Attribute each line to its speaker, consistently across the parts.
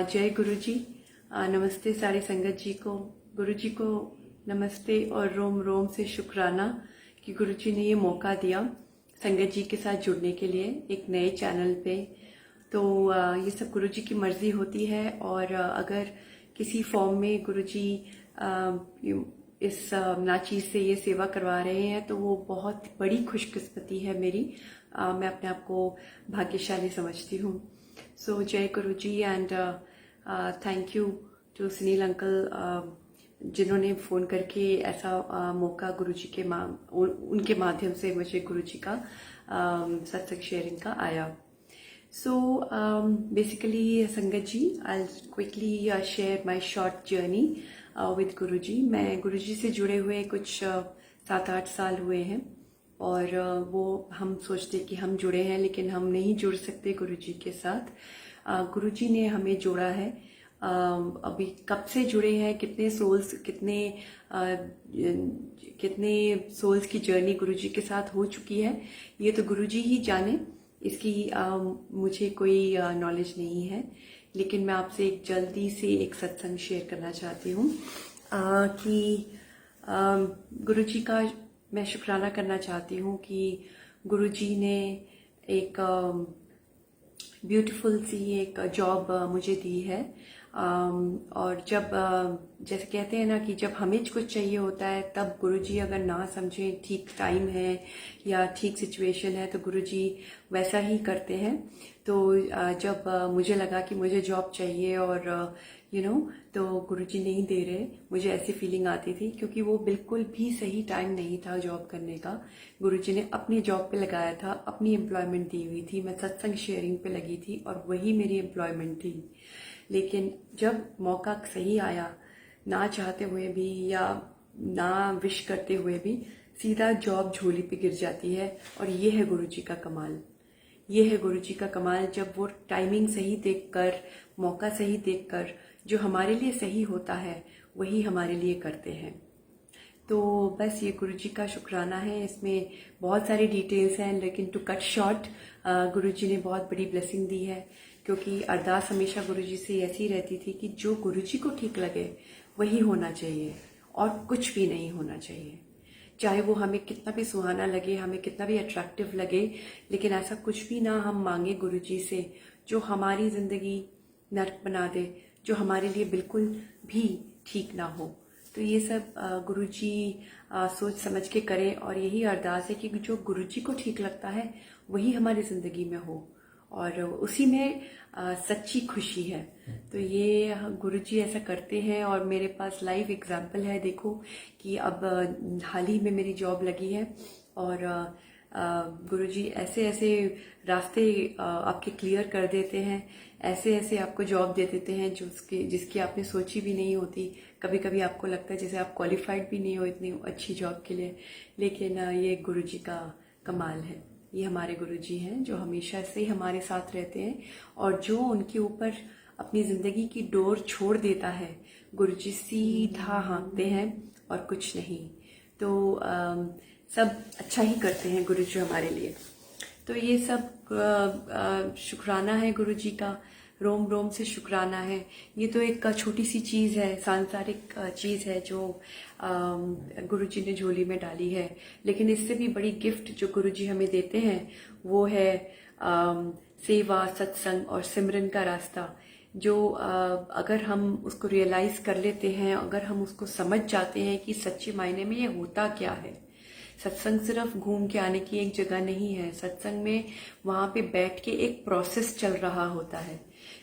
Speaker 1: जय गुरु जी। नमस्ते सारी संगत जी को। गुरु जी को नमस्ते और रोम रोम से शुक्राना कि गुरु जी ने ये मौका दिया संगत जी के साथ जुड़ने के लिए एक नए चैनल पे। तो ये सब गुरु जी की मर्जी होती है और अगर किसी फॉर्म में गुरु जी इस नाचीज से ये सेवा करवा रहे हैं तो वो बहुत बड़ी खुशकिस्मती है मेरी। मैं अपने आप को भाग्यशाली समझती हूँ। सो जय Guru ji and thank you to Sunil uncle जिन्होंने फ़ोन करके ऐसा मौका गुरुजी के उनके माध्यम से मुझे गुरुजी का सत्संग शेयरिंग का आया। So basically sangat ji, I quickly share my short journey with Guruji. मैं गुरुजी से जुड़े हुए कुछ 7-8 साल हुए हैं और वो हम सोचते कि हम जुड़े हैं लेकिन हम नहीं जुड़ सकते गुरुजी के साथ। गुरुजी ने हमें जोड़ा है। अभी कब से जुड़े हैं, कितने सोल्स की जर्नी गुरुजी के साथ हो चुकी है, ये तो गुरुजी ही जाने। इसकी मुझे कोई नॉलेज नहीं है, लेकिन मैं आपसे एक जल्दी से एक सत्संग शेयर करना चाहती हूँ कि गुरुजी का मैं शुक्राना करना चाहती हूँ कि गुरुजी ने एक ब्यूटीफुल सी एक जॉब मुझे दी है। और जब जैसे कहते हैं ना कि जब हमें कुछ चाहिए होता है तब गुरुजी अगर ना समझें ठीक टाइम है या ठीक सिचुएशन है तो गुरुजी वैसा ही करते हैं। तो जब मुझे लगा कि मुझे जॉब चाहिए और तो गुरुजी नहीं दे रहे, मुझे ऐसी फीलिंग आती थी क्योंकि वो बिल्कुल भी सही टाइम नहीं था जॉब करने का। गुरुजी ने अपनी जॉब पे लगाया था, अपनी एम्प्लॉयमेंट दी हुई थी, मैं सत्संग शेयरिंग पे लगी थी और वही मेरी एम्प्लॉयमेंट थी। लेकिन जब मौका सही आया, ना चाहते हुए भी या ना विश करते हुए भी, सीधा जॉब झोली पे गिर जाती है। और ये है गुरुजी का कमाल, ये है गुरुजी का कमाल। जब वो टाइमिंग सही देखकर, मौका सही देखकर, जो हमारे लिए सही होता है वही हमारे लिए करते हैं। तो बस ये गुरुजी का शुक्राना है। इसमें बहुत सारी डिटेल्स हैं लेकिन टू कट शॉर्ट, गुरुजी ने बहुत बड़ी ब्लेसिंग दी है क्योंकि अरदास हमेशा गुरुजी से ऐसी रहती थी कि जो गुरुजी को ठीक लगे वही होना चाहिए और कुछ भी नहीं होना चाहिए। चाहे वो हमें कितना भी सुहाना लगे, हमें कितना भी अट्रैक्टिव लगे, लेकिन ऐसा कुछ भी ना हम मांगे गुरुजी से जो हमारी ज़िंदगी नर्क बना दे, जो हमारे लिए बिल्कुल भी ठीक ना हो। तो ये सब गुरुजी सोच समझ के करें और यही अरदास है कि जो गुरुजी को ठीक लगता है वही हमारी ज़िंदगी में हो और उसी में सच्ची खुशी है। तो ये गुरुजी ऐसा करते हैं और मेरे पास लाइव एग्जाम्पल है। देखो कि अब हाल ही में मेरी जॉब लगी है और गुरुजी ऐसे ऐसे रास्ते आपके क्लियर कर देते हैं, ऐसे ऐसे आपको जॉब दे देते हैं जिसकी आपने सोची भी नहीं होती। कभी कभी आपको लगता है जैसे आप क्वालिफाइड भी नहीं हो इतनी अच्छी जॉब के लिए, लेकिन ये गुरुजी का कमाल है। ये हमारे गुरुजी हैं जो हमेशा से ही हमारे साथ रहते हैं और जो उनके ऊपर अपनी ज़िंदगी की डोर छोड़ देता है गुरुजी सीधा हाँकते हैं और कुछ नहीं। तो सब अच्छा ही करते हैं गुरुजी हमारे लिए। तो ये सब शुक्राना है गुरुजी का, रोम रोम से शुक्राना है। ये तो एक छोटी सी चीज़ है, सांसारिक चीज़ है जो गुरुजी ने झोली में डाली है, लेकिन इससे भी बड़ी गिफ्ट जो गुरुजी हमें देते हैं वो है सेवा, सत्संग और सिमरन का रास्ता। जो अगर हम उसको रियलाइज़ कर लेते हैं, अगर हम उसको समझ जाते हैं कि सच्चे मायने में ये होता क्या है। सत्संग सिर्फ घूम के आने की एक जगह नहीं है, सत्संग में वहाँ पे बैठ के एक प्रोसेस चल रहा होता है।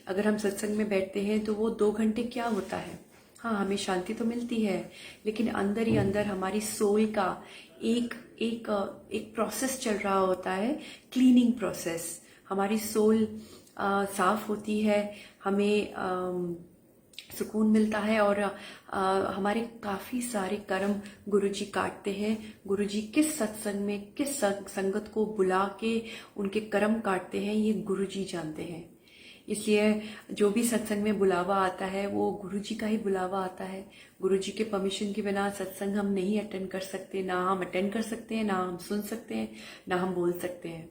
Speaker 1: अगर हम सत्संग में बैठते हैं तो वो 2 घंटे क्या होता है, हाँ हमें शांति तो मिलती है, लेकिन अंदर ही अंदर हमारी सोल का एक एक एक प्रोसेस चल रहा होता है, क्लीनिंग प्रोसेस। हमारी सोल साफ होती है, हमें सुकून मिलता है और हमारे काफ़ी सारे कर्म गुरुजी काटते हैं। गुरुजी किस सत्संग में किस संगत को बुला के उनके कर्म काटते हैं ये गुरुजी जानते हैं। इसलिए जो भी सत्संग में बुलावा आता है वो गुरुजी का ही बुलावा आता है। गुरुजी के परमिशन के बिना सत्संग हम नहीं अटेंड कर सकते, ना हम अटेंड कर सकते हैं, ना हम सुन सकते हैं, ना हम बोल सकते हैं।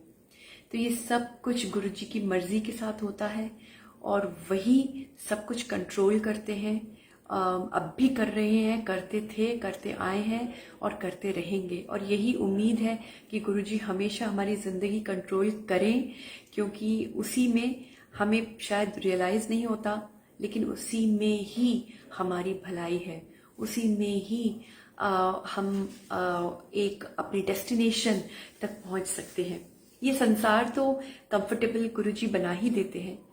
Speaker 1: तो ये सब कुछ गुरुजी की मर्जी के साथ होता है और वही सब कुछ कंट्रोल करते हैं। अब भी कर रहे हैं, करते थे, करते आए हैं और करते रहेंगे। और यही उम्मीद है कि गुरुजी हमेशा हमारी ज़िंदगी कंट्रोल करें, क्योंकि उसी में हमें शायद रियलाइज़ नहीं होता, लेकिन उसी में ही हमारी भलाई है, उसी में ही हम एक अपनी डेस्टिनेशन तक पहुंच सकते हैं। ये संसार तो कंफर्टेबल गुरुजी बना ही देते हैं।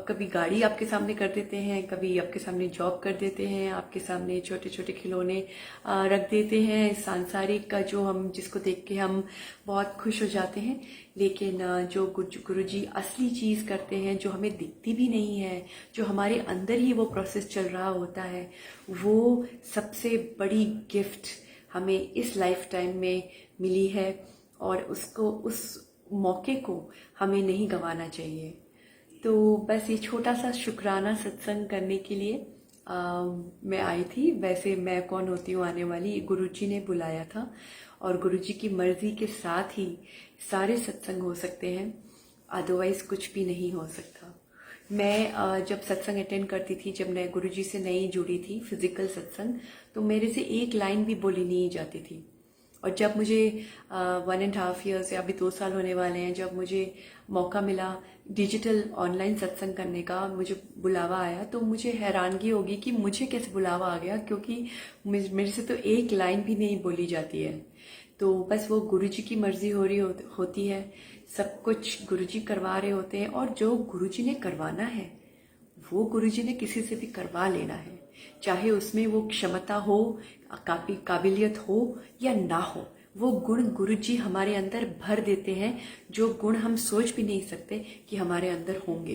Speaker 1: कभी गाड़ी आपके सामने कर देते हैं, कभी आपके सामने जॉब कर देते हैं, आपके सामने छोटे छोटे खिलौने रख देते हैं सांसारिक का, जो हम जिसको देख के हम बहुत खुश हो जाते हैं। लेकिन जो गुरुजी असली चीज़ करते हैं, जो हमें दिखती भी नहीं है, जो हमारे अंदर ही वो प्रोसेस चल रहा होता है, वो सबसे बड़ी गिफ्ट हमें इस लाइफ टाइम में मिली है। और उसको, उस मौके को हमें नहीं गंवाना चाहिए। तो बस ये छोटा सा शुक्राना सत्संग करने के लिए मैं आई थी। वैसे मैं कौन होती हूँ आने वाली, गुरुजी ने बुलाया था और गुरुजी की मर्जी के साथ ही सारे सत्संग हो सकते हैं, अदरवाइज कुछ भी नहीं हो सकता। मैं जब सत्संग अटेंड करती थी, जब मैं गुरुजी से नई जुड़ी थी फिजिकल सत्संग, तो मेरे से एक लाइन भी बोली नहीं जाती थी। और जब मुझे 1.5 ईयर्स या अभी 2 साल होने वाले हैं, जब मुझे मौका मिला डिजिटल ऑनलाइन सत्संग करने का, मुझे बुलावा आया, तो मुझे हैरानगी होगी कि मुझे कैसे बुलावा आ गया, क्योंकि मेरे से तो एक लाइन भी नहीं बोली जाती है। तो बस वो गुरुजी की मर्जी हो रही होती है, सब कुछ गुरुजी करवा रहे होते हैं। और जो गुरुजी ने करवाना है वो गुरुजी ने किसी से भी करवा लेना है, चाहे उसमें वो क्षमता हो, काबिलियत हो या ना हो। वो गुण गुरुजी हमारे अंदर भर देते हैं, जो गुण हम सोच भी नहीं सकते कि हमारे अंदर होंगे।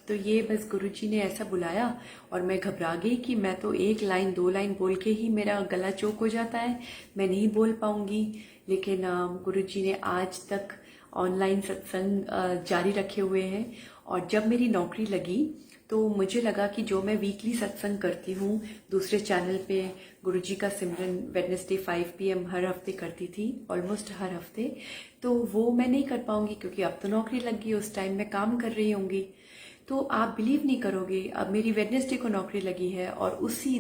Speaker 1: तो ये बस गुरुजी ने ऐसा बुलाया और मैं घबरा गई कि मैं तो 1 लाइन 2 लाइन बोल के ही मेरा गला चोक हो जाता है, मैं नहीं बोल पाऊंगी। लेकिन गुरुजी ने आज तक ऑनलाइन सत्संग जारी रखे हुए हैं। और जब मेरी नौकरी लगी तो मुझे लगा कि जो मैं वीकली सत्संग करती हूँ दूसरे चैनल पे, गुरुजी का सिमरन वेडनेसडे 5 PM हर हफ्ते करती थी, ऑलमोस्ट हर हफ्ते, तो वो मैं नहीं कर पाऊंगी, क्योंकि अब तो नौकरी लग गई, उस टाइम मैं काम कर रही होंगी। तो आप बिलीव नहीं करोगे, अब मेरी वेडनेसडे को नौकरी लगी है और उसी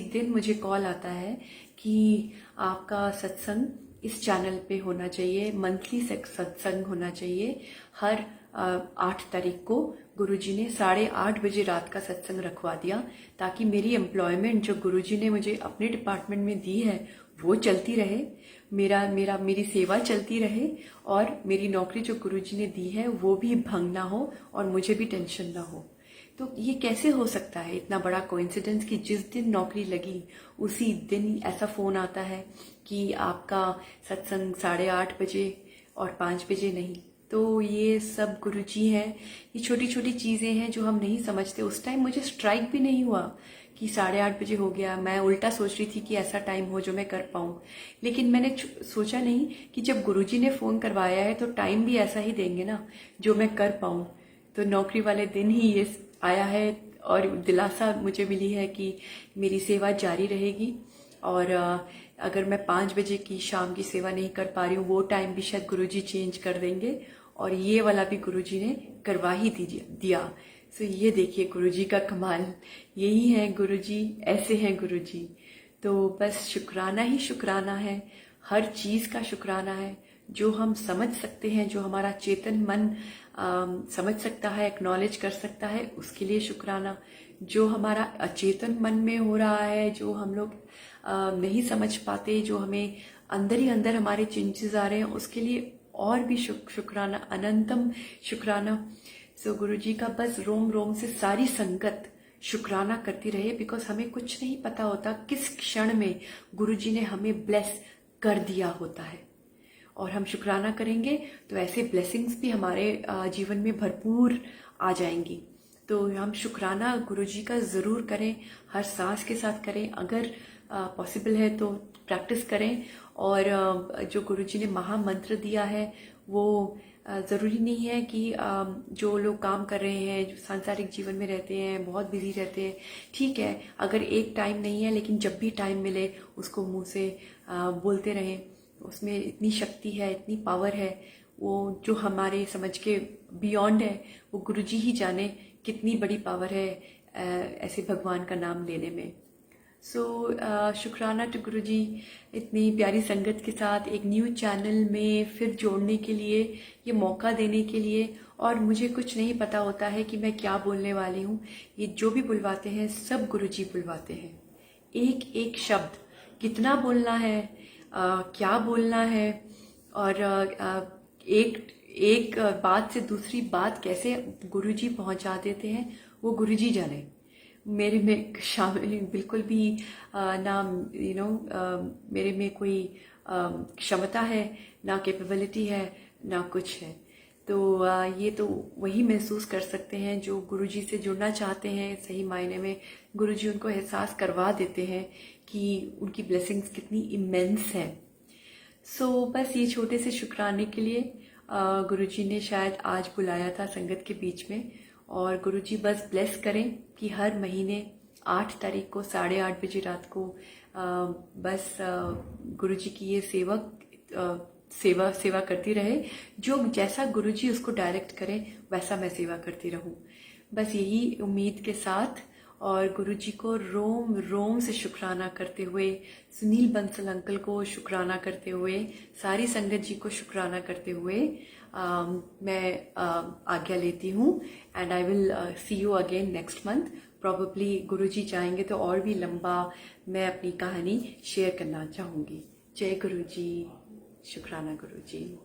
Speaker 1: दिन मुझे कॉल आता है कि आपका सत्संग इस चैनल पे होना चाहिए, मंथली सत्संग होना चाहिए। हर 8 तारीख को गुरुजी ने 8:30 बजे रात का सत्संग रखवा दिया, ताकि मेरी एम्प्लॉयमेंट जो गुरुजी ने मुझे अपने डिपार्टमेंट में दी है वो चलती रहे, मेरी सेवा चलती रहे, और मेरी नौकरी जो गुरुजी ने दी है वो भी भंग ना हो और मुझे भी टेंशन ना हो। तो ये कैसे हो सकता है, इतना बड़ा कोइंसिडेंस, कि जिस दिन नौकरी लगी उसी दिन ऐसा फोन आता है कि आपका सत्संग 8:30 बजे और 5 बजे नहीं। तो ये सब गुरुजी हैं। ये छोटी छोटी चीज़ें हैं जो हम नहीं समझते। उस टाइम मुझे स्ट्राइक भी नहीं हुआ कि 8:30 बजे हो गया। मैं उल्टा सोच रही थी कि ऐसा टाइम हो जो मैं कर पाऊँ, लेकिन मैंने सोचा नहीं कि जब गुरुजी ने फ़ोन करवाया है तो टाइम भी ऐसा ही देंगे ना जो मैं कर पाऊँ। तो नौकरी वाले दिन ही ये आया है और दिलासा मुझे मिली है कि मेरी सेवा जारी रहेगी। और अगर मैं 5 बजे की शाम की सेवा नहीं कर पा रही हूँ, वो टाइम भी शायद गुरुजी चेंज कर देंगे, और ये वाला भी गुरुजी ने करवा ही दिया। सो ये देखिए गुरुजी का कमाल, यही है गुरुजी, ऐसे हैं गुरुजी। तो बस शुक्राना ही शुक्राना है, हर चीज़ का शुक्राना है। जो हम समझ सकते हैं, जो हमारा चेतन मन समझ सकता है, एक्नॉलेज कर सकता है, उसके लिए शुक्राना। जो हमारा अचेतन मन में हो रहा है, जो हम लोग नहीं समझ पाते, जो हमें अंदर ही अंदर हमारे चेंजेस आ रहे हैं, उसके लिए और भी शुक्राना, अनंतम शुक्राना। सो गुरुजी का बस रोम रोम से सारी संगत शुक्राना करती रहे, बिकॉज हमें कुछ नहीं पता होता किस क्षण में गुरुजी ने हमें ब्लेस कर दिया होता है। और हम शुक्राना करेंगे तो ऐसे ब्लेसिंग्स भी हमारे जीवन में भरपूर आ जाएंगी। तो हम शुक्राना गुरुजी का ज़रूर करें, हर सांस के साथ करें, अगर पॉसिबल है तो प्रैक्टिस करें। और जो गुरुजी ने महामंत्र दिया है वो ज़रूरी नहीं है कि जो लोग काम कर रहे हैं, जो सांसारिक जीवन में रहते हैं, बहुत बिजी रहते हैं, ठीक है, अगर एक टाइम नहीं है, लेकिन जब भी टाइम मिले उसको मुंह से बोलते रहें। उसमें इतनी शक्ति है, इतनी पावर है, वो जो हमारे समझ के बियॉन्ड है, वो गुरुजी ही जाने कितनी बड़ी पावर है ऐसे भगवान का नाम लेने में। सो शुक्राना टू गुरुजी, इतनी प्यारी संगत के साथ एक न्यू चैनल में फिर जोड़ने के लिए, ये मौका देने के लिए। और मुझे कुछ नहीं पता होता है कि मैं क्या बोलने वाली हूँ। ये जो भी बुलवाते हैं सब गुरुजी बुलवाते हैं। एक एक शब्द कितना बोलना है, क्या बोलना है, और एक एक बात से दूसरी बात कैसे गुरुजी पहुंचा देते हैं, वो गुरुजी जाने। मेरे में शामिल बिल्कुल भी ना मेरे में कोई क्षमता है, ना कैपेबिलिटी है, ना कुछ है। तो ये तो वही महसूस कर सकते हैं जो गुरुजी से जुड़ना चाहते हैं। सही मायने में गुरुजी उनको एहसास करवा देते हैं कि उनकी ब्लेसिंग्स कितनी इमेंस हैं। सो बस ये छोटे से शुक्राने के लिए गुरुजी ने शायद आज बुलाया था संगत के बीच में। और गुरुजी बस ब्लेस करें कि हर महीने 8 तारीख को 8:30 बजे रात को बस गुरुजी की ये सेवा करती रहे। जो जैसा गुरुजी उसको डायरेक्ट करें वैसा मैं सेवा करती रहूं, बस यही उम्मीद के साथ। और गुरुजी को रोम रोम से शुक्राना करते हुए, सुनील बंसल अंकल को शुक्राना करते हुए, सारी संगत जी को शुक्राना करते हुए मैं आज्ञा लेती हूँ। And I will see you again next month. Probably Guruji चाहेंगे तो और भी लंबा मैं अपनी कहानी शेयर करना चाहूँगी। जय गुरुजी, शुक्राना गुरुजी।